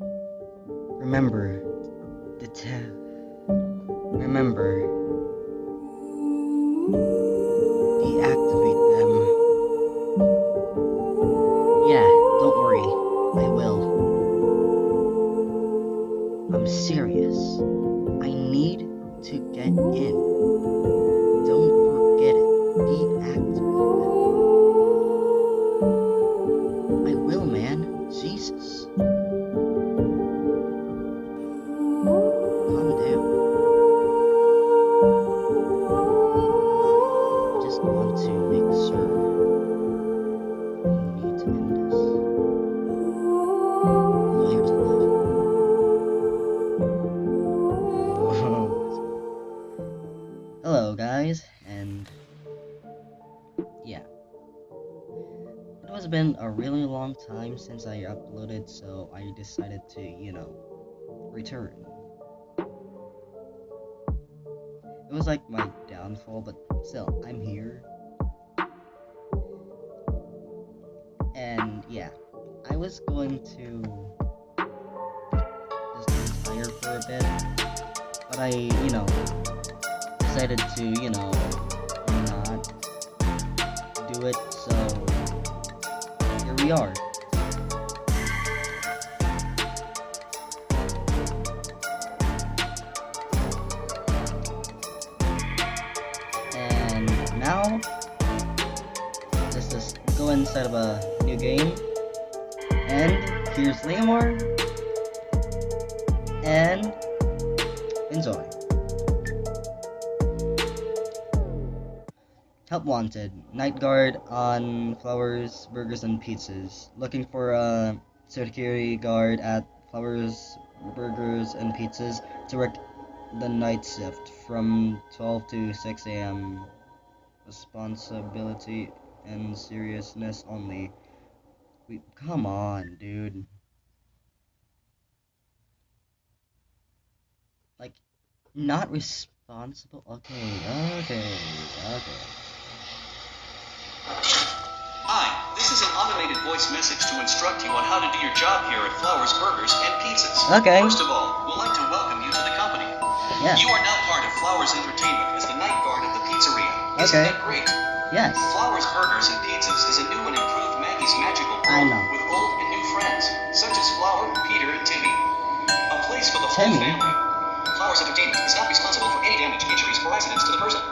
Remember, remember, deactivate them. Yeah, don't worry, I will. I'm serious. I need to get in. Don't forget it. Deactivate them. I will, man. Jesus. Calm down. I just want to make sure. I need to end this. Lawyer to live. Whoa. Hello, guys, and yeah. It has been a really long time since I uploaded, so I decided to, return. It was like my downfall, but still, I'm here. And yeah, I was going to just retire for a bit, but I, decided to, not do it, so here we are. And now, let's just go inside of a new game. And here's Lamor. And enjoy. Help wanted. Night guard on Flowers, Burgers, and Pizzas. Looking for a security guard at Flowers, Burgers, and Pizzas to work the night shift from 12 to 6 a.m. Responsibility and seriousness only. Come on, dude. Like, not responsible? Okay. Hi, this is an automated voice message to instruct you on how to do your job here at Flowers Burgers and Pizzas. Okay. First of all, we'd like to welcome you to the company. Yeah. You are now part of Flowers Entertainment as the night guard of the pizzeria. Isn't Okay. that great? Yes. Flowers Burgers and Pizzas is a new and improved Maggie's Magical I World know. with old and new friends, such as Flower, Peter, and Timmy. A place for the Timmy? whole family. Flowers Entertainment is not responsible for any damage, injuries, or accidents to the person.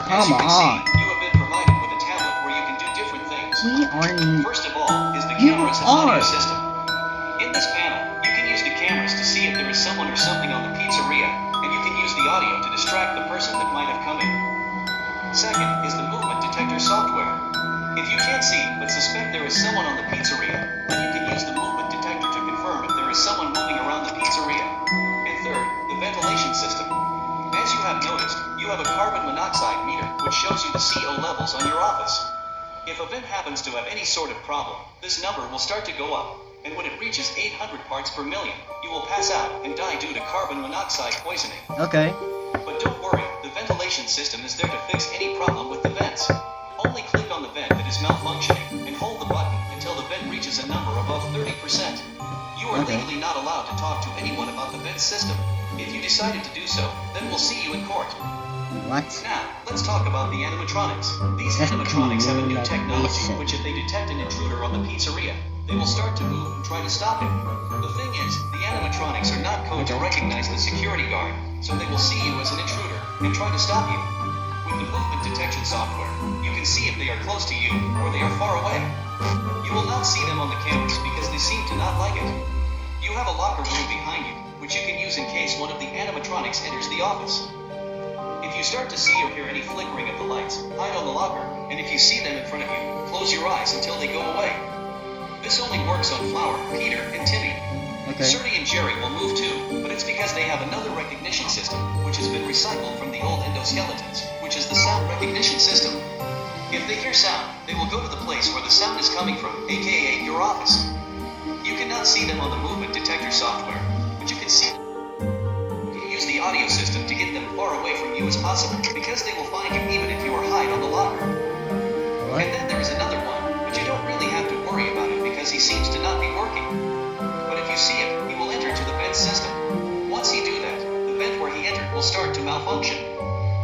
As Come you can see, on. you have been provided with a tablet where you can do different things. We are. First of all is the You cameras and are. audio system. In this panel, you can use the cameras to see if there is someone or something on the pizzeria, and you can use the audio to distract the person that might have come in. Second is the movement detector software. If you can't see but suspect there is someone on the pizzeria, then you can use the movement detector to confirm if there is someone moving around the pizzeria. And third, the ventilation system. As you have noticed, you have a carbon monoxide meter which shows you the CO levels on your office. If a vent happens to have any sort of problem, this number will start to go up, and when it reaches 800 parts per million, you will pass out and die due to carbon monoxide poisoning. Okay. But don't worry, the ventilation system is there to fix any problem with the vents. Only click on the vent that is malfunctioning and hold the button until the vent reaches a number above 30%. You are Okay. legally not allowed to talk to anyone about the vent system. If you decided to do so, then we'll see you in court. What? Now, let's talk about the animatronics. These That's animatronics have a new technology communication. which if they detect an intruder on the pizzeria, they will start to move and try to stop him. The thing is, the animatronics are not going to recognize the security guard, so they will see you as an intruder and try to stop you. With the movement detection software, you can see if they are close to you or they are far away. You will not see them on the cameras because they seem to not like it. You have a locker room behind you, which you can use in case one of the animatronics enters the office. If you start to see or hear any flickering of the lights, hide on the locker, and if you see them in front of you, close your eyes until they go away. This only works on Flower, Peter, and Timmy. Okay. Surdy and Jerry will move too, but it's because they have another recognition system, which has been recycled from the old endoskeletons, which is the sound recognition system. If they hear sound, they will go to the place where the sound is coming from, aka your office. You cannot see them on the movement detector software, but you can see them. Use the audio system to get them far away from you as possible, because they will find you even if you are hide on the locker. What? And then there is another one, but you don't really have to worry about it because he seems to not be working. But if you see it, he will malfunction.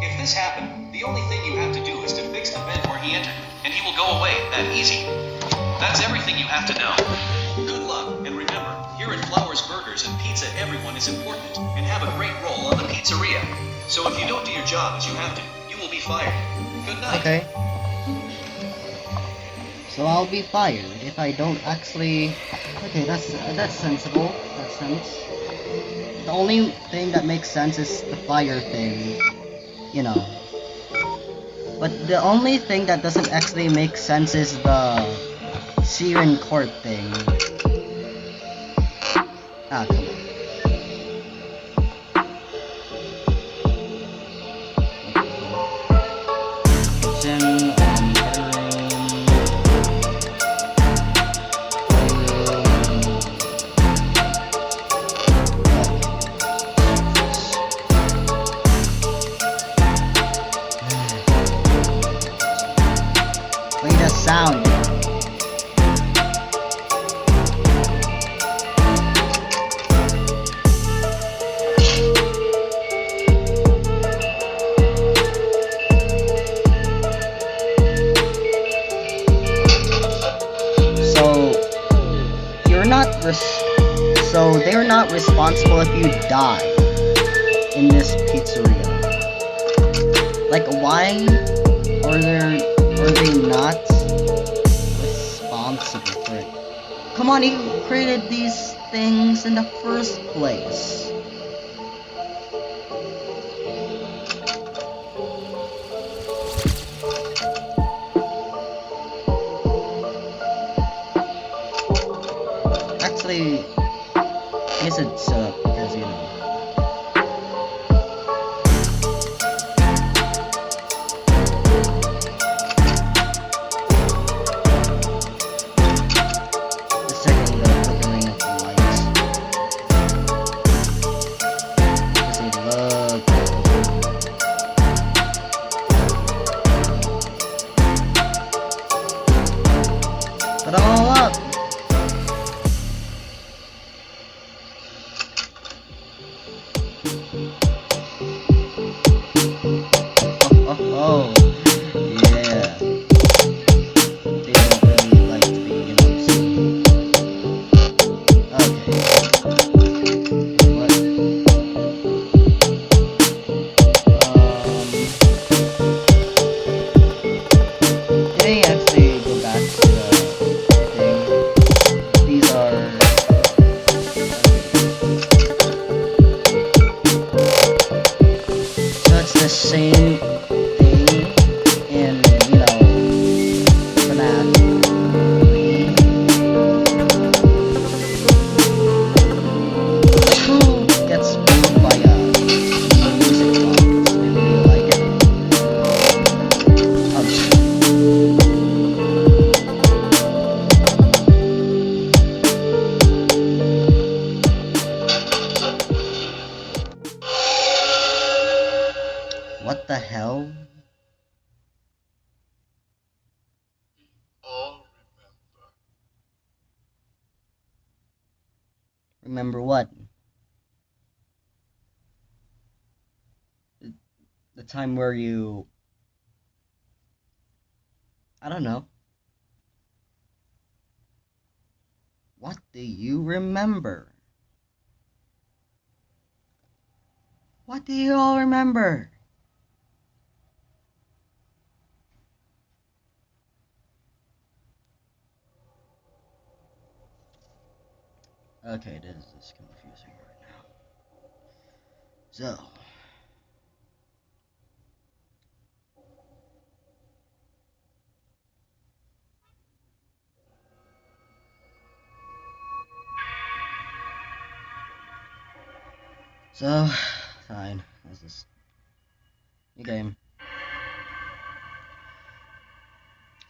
If this happened, the only thing you have to do is to fix the vent where he entered, and he will go away that easy. That's everything you have to know. Good luck, and remember, here at Flowers Burgers and Pizza everyone is important, and have a great role on the pizzeria. So if you don't do your job as you have to, you will be fired. Good night. Okay. So I'll be fired if I don't actually. Okay, that's sensible. That's sense. The only thing that makes sense is the fire thing, you know. But the only thing that doesn't actually make sense is the Syrian court thing. Ah, come on. Kitchen, bedroom, play the sound. So you're not so they're not responsible if you die in this pizzeria. Like why are they not responsible for it? Come on, you created these things in the first place. Actually, I guess it's because you know. The second the flickering of the lights. Because they look. Put it all up. Oh, yeah. They don't really like to be, you know, seen. Okay. What? Did they actually go back to the thing? These are. So it's the same thing in, you know, FNAF 3. Like who gets fooled by a music box? Maybe you like it. What the hell? All Remember what? The time where you. I don't know. What do you remember? What do you all remember? Okay, this is confusing right now. So. So, fine. This is new game.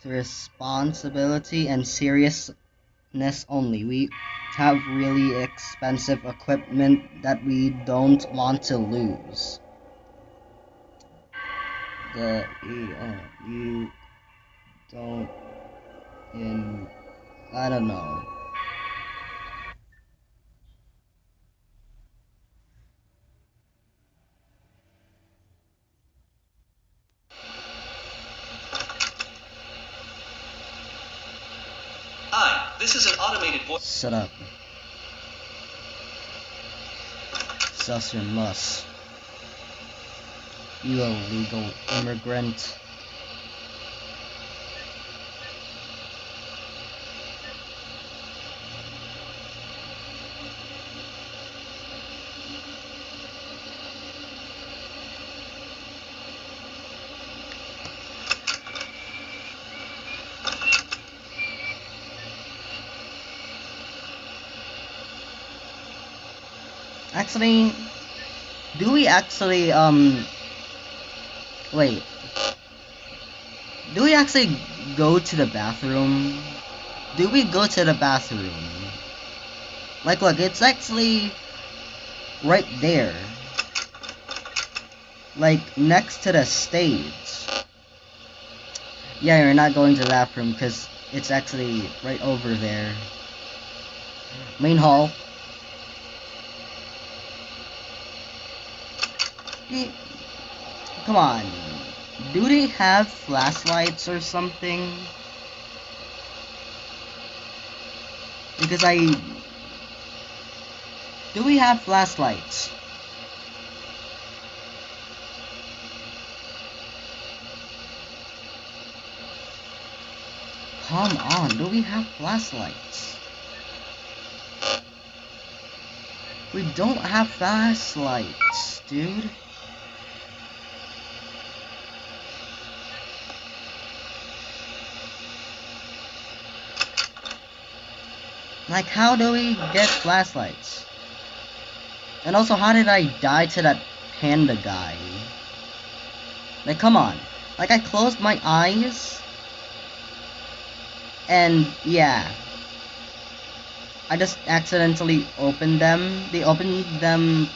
The responsibility and seriousness only. We have really expensive equipment that we don't want to lose. You don't I don't know. this is an automated voice. Shut up. Celsius Muss. You illegal immigrant. Actually, do we actually, wait. Do we actually go to the bathroom? Do we go to the bathroom? Like, look, it's actually right there. Like, next to the stage. Yeah, you're not going to the bathroom because it's actually right over there. Main hall. Come on. Do they have flashlights or something? Because do we have flashlights? Come on, do we have flashlights? We don't have flashlights, dude. Like, how do we get flashlights? And also, how did I die to that panda guy? Like, come on. Like, I closed my eyes. And, yeah. I just accidentally opened them. They opened them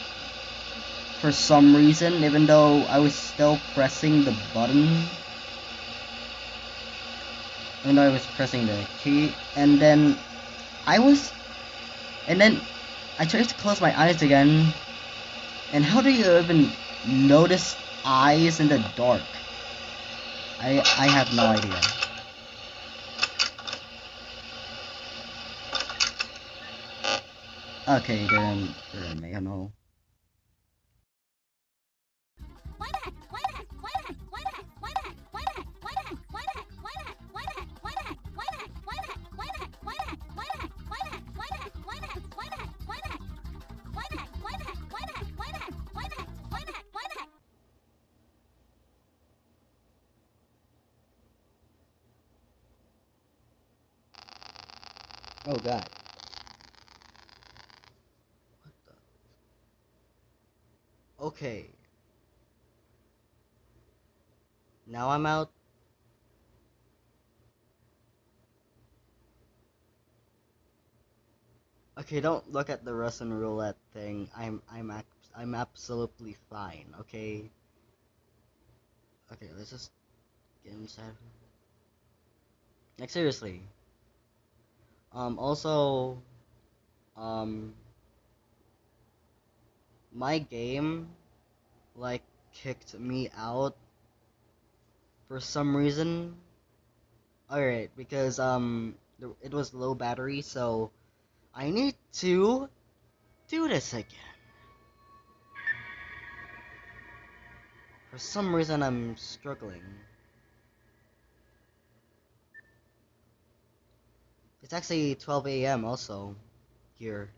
for some reason, even though I was still pressing the button. Even though I was pressing the key. And then I tried to close my eyes again. And how do you even notice eyes in the dark? I have no idea. Okay, then I don't know. Oh god. What the? Okay. Now I'm out. Okay, don't look at the Russian roulette thing. I'm absolutely fine. Okay. Okay, let's just get inside. Like seriously. Also, um, my game like kicked me out for some reason. Alright, because it was low battery, so I need to do this again. For some reason I'm struggling. It's actually 12 a.m. also here.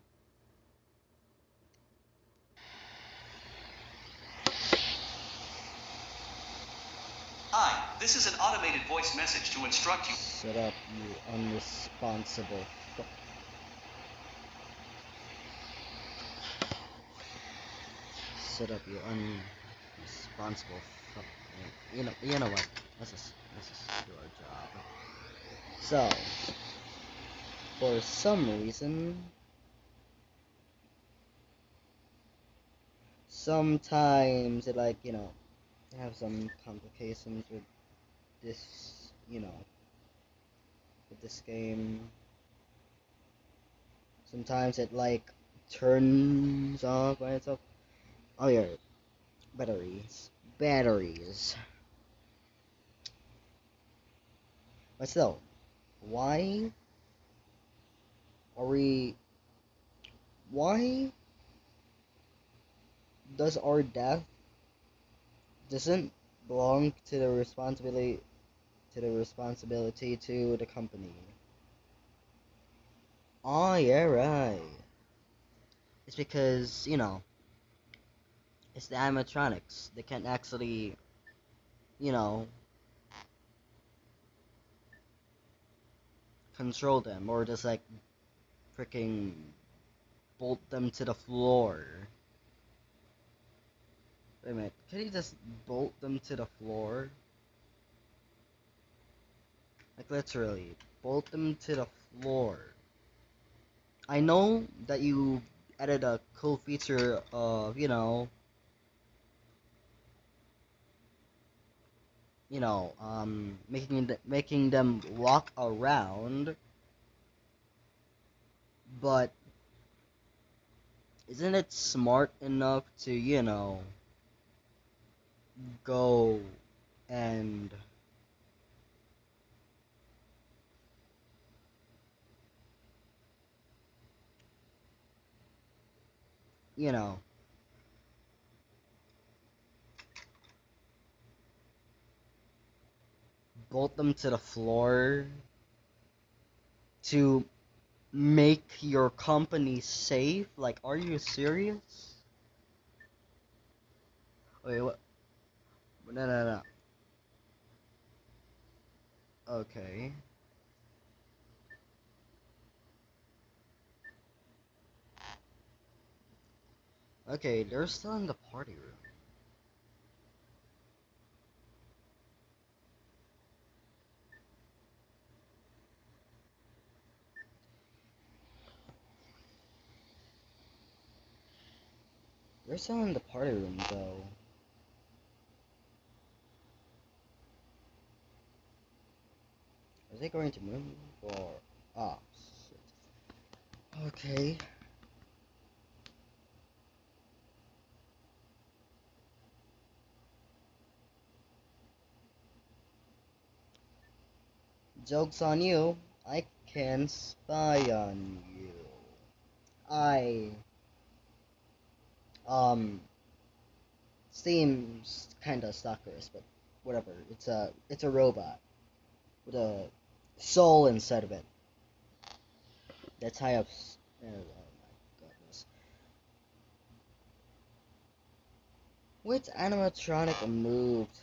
Hi, this is an automated voice message to instruct you. Shut up, you unresponsible fuck. Shut up, you unresponsible fuck. You know what? Let's just do our job. So, for some reason, sometimes it like have some complications with this with this game. Sometimes it like turns off by itself. Oh yeah, batteries. But still, why Are we? Why does our death doesn't belong to the responsibility to the company? Oh yeah, right. It's because it's the animatronics. They can't actually you know control them or just like freaking bolt them to the floor. Wait a minute, can he just bolt them to the floor? Like literally, bolt them to the floor. I know that you added a cool feature of, making them walk around, but isn't it smart enough to, go and, you know, bolt them to the floor to make your company safe? Like, are you serious? Wait, what? No, no, no. Okay. Okay, they're still in the party room. They're still in the party room, though. Are they going to move or? Ah, shit. Okay. Joke's on you. I can spy on you. I um seems kinda stalkerish, but whatever. It's a robot with a soul inside of it. That's high up. Oh my goodness. Which animatronic moved?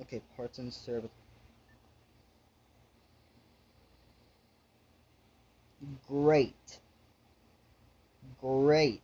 Okay, parts and service. Great. Great.